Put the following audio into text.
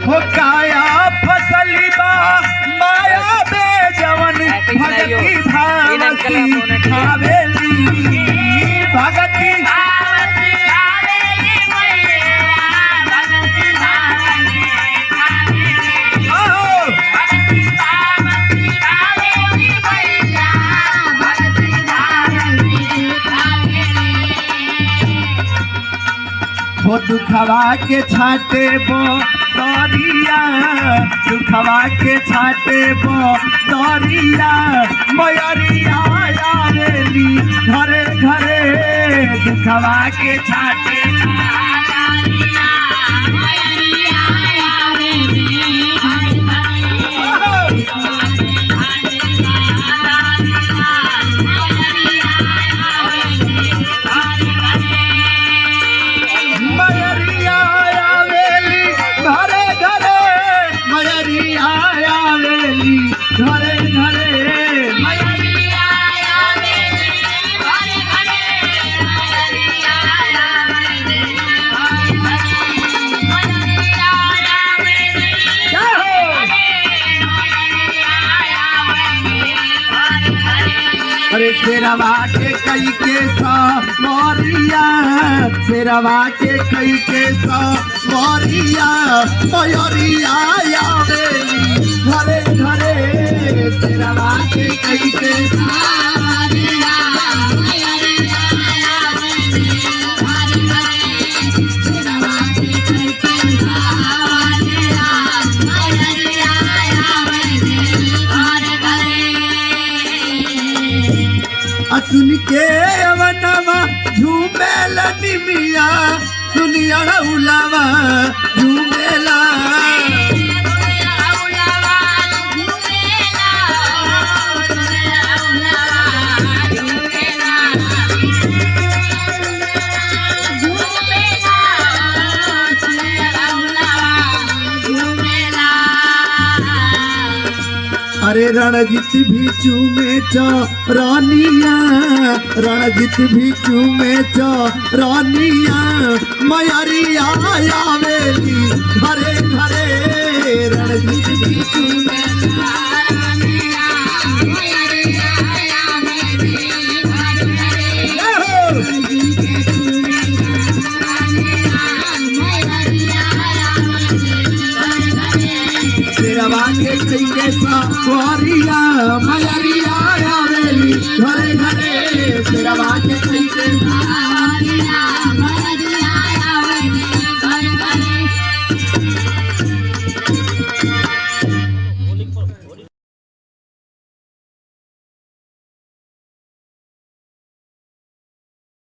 हो काया फसली बा माया बे जवन भगती भावती भावेली भगती हो दुखवा के छाटे बो दरिया दुखवा के छाटे बो दरिया मयरिया आवेली घरे घरे दुखवा के छाटे घरे घरे अरे शेरवा के कई के मोरिया शेरवा के कई के मोरिया मयूरिया आवेली घरे घरे शेरवा के कई के सुन के अवनवा झूमेला निमिया सुनिया उलावा झूमेला अरे रणजीत भी चूमे रानिया रणजीत भी चूमे रानिया मयरिया आवेली घरे घरे रणजीत भी चूमे शेरवा के कई के मयरिया आवेली घरे घरे